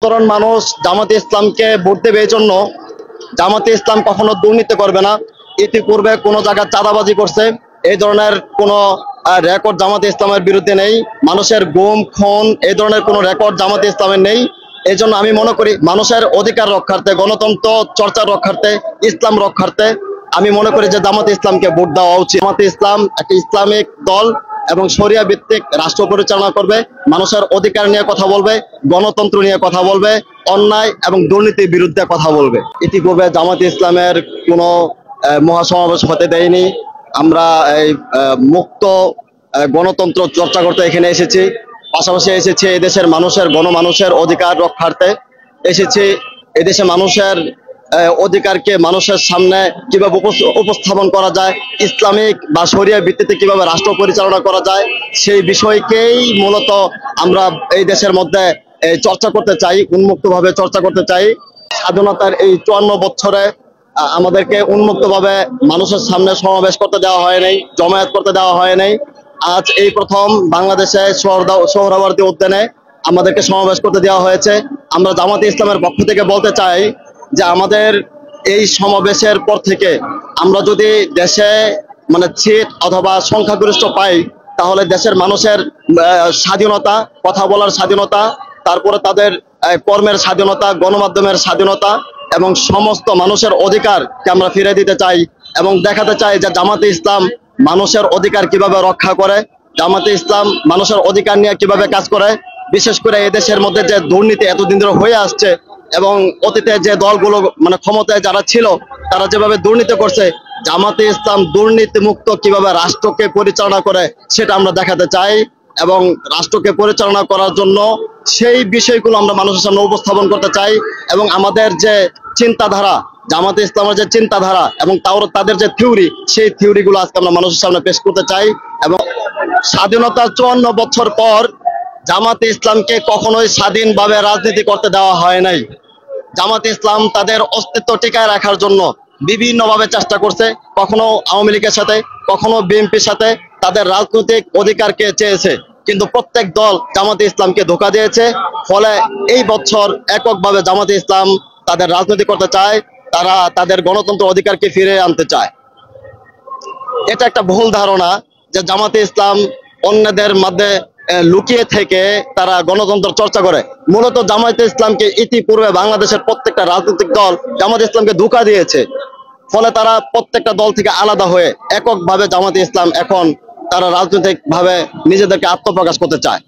সাধারণ মানুষ জামাতে ইসলামকে ভোট দেবে এই জন্য। জামাতে ইসলাম কখনো দুর্নীতি করবে না। ইতিপূর্বে কোনো জায়গায় চাঁদাবাজি করছে, এই ধরনের কোনো রেকর্ড জামাতে ইসলামের বিরুদ্ধে নেই। মানুষের গুম খুন এই ধরনের কোনো রেকর্ড জামাতে ইসলামের নেই। এই জন্য আমি মনে করি মানুষের অধিকার রক্ষার্থে, গণতন্ত্র চর্চার রক্ষার্থে, ইসলাম রক্ষার্থে আমি মনে করি যে জামাতে ইসলামকে ভোট দেওয়া উচিত। জামাতে ইসলাম একটা ইসলামিক দল এবং শরিয়া ভিত্তিক রাষ্ট্র পরিচালনা করবে, মানুষের অধিকার নিয়ে কথা বলবে, গণতন্ত্র নিয়ে কথা বলবে, অন্যায় এবং দুর্নীতির বিরুদ্ধে কথা বলবে। ইতিপূর্বে জামাতে ইসলামের কোনো মহাসমাবেশ হতে দেয়নি। আমরা এই মুক্ত গণতন্ত্র চর্চা করতে এখানে এসেছি। পাশাপাশি এসেছি এদেশের মানুষের গণমানুষের অধিকার রক্ষার্থে, এসেছি এদেশে মানুষের অধিকারকে মানুষের সামনে কিভাবে উপস্থাপন করা যায়, ইসলামিক বা শরিয়া ভিত্তিতে কিভাবে রাষ্ট্র পরিচালনা করা যায়, সেই বিষয়কেই মূলত আমরা এই দেশের মধ্যে চর্চা করতে চাই, উন্মুক্তভাবে চর্চা করতে চাই। স্বাধীনতার এই 54 বছরে আমাদেরকে উন্মুক্তভাবে মানুষের সামনে সমাবেশ করতে দেওয়া হয় নাই, জমায়েত করতে দেওয়া হয় নাই। আজ এই প্রথম বাংলাদেশে সোহরাওয়ার্দী উদ্যানে আমাদেরকে সমাবেশ করতে দেওয়া হয়েছে। আমরা জামাতে ইসলামের পক্ষ থেকে বলতে চাই যে আমাদের এই সমাবেশের পর থেকে আমরা যদি দেশে সিট অথবা সংখ্যাগরিষ্ঠ পাই, তাহলে দেশের মানুষের স্বাধীনতা, কথা বলার স্বাধীনতা, তারপরে তাদের কর্মের স্বাধীনতা, গণমাধ্যমের স্বাধীনতা এবং সমস্ত মানুষের অধিকারকে আমরা ফিরে দিতে চাই এবং দেখাতে চাই যে জামাতে ইসলাম মানুষের অধিকার কিভাবে রক্ষা করে, জামাতে ইসলাম মানুষের অধিকার নিয়ে কিভাবে কাজ করে। বিশেষ করে এদেশের মধ্যে যে দুর্নীতি এতদিন ধরে হয়ে আসছে এবং অতীতে যে দলগুলো ক্ষমতায় যারা ছিল তারা যেভাবে দুর্নীতি করছে, জামাতে ইসলাম দুর্নীতি মুক্ত কিভাবে রাষ্ট্রকে পরিচালনা করে সেটা আমরা দেখাতে চাই এবং রাষ্ট্রকে পরিচালনা করার জন্য সেই বিষয়গুলো আমরা মানুষের সামনে উপস্থাপন করতে চাই। এবং আমাদের যে চিন্তাধারা, জামাতে ইসলামের যে চিন্তাধারা এবং তাদের যে থিওরি, সেই থিওরিগুলো আজকে আমরা মানুষের সামনে পেশ করতে চাই। এবং স্বাধীনতার 54 বছর পর জামাতে ইসলামকে কখনোই স্বাধীনভাবে রাজনীতি করতে দেওয়া হয় নাই। জামাতে ইসলাম তাদের অস্তিত্ব টিকায় রাখার জন্য বিভিন্নভাবে চেষ্টা করছে, কখনো আওয়ামী লীগের সাথে, কখনো বিএনপির সাথে তাদের রাজনৈতিক অধিকারকে চেয়েছে, কিন্তু প্রত্যেক দল জামাতে ইসলামকে ধোঁকা দিয়েছে। ফলে এই বছর এককভাবে জামাতে ইসলাম তাদের রাজনীতি করতে চায়, তারা তাদের গণতন্ত্র অধিকারকে ফিরে আনতে চায়। এটা একটা ভুল ধারণা যে জামাতে ইসলাম অন্যদের মধ্যে লুকিয়ে থেকে তারা গণতন্ত্র চর্চা করে। মূলত জামায়াতে ইসলামকে ইতিপূর্বে বাংলাদেশের প্রত্যেকটা রাজনৈতিক দল জামায়াতে ইসলামকে ধোঁকা দিয়েছে। ফলে তারা প্রত্যেকটা দল থেকে আলাদা হয়ে এককভাবে জামায়াতে ইসলাম এখন তারা রাজনৈতিক ভাবে নিজেদেরকে আত্মপ্রকাশ করতে চায়।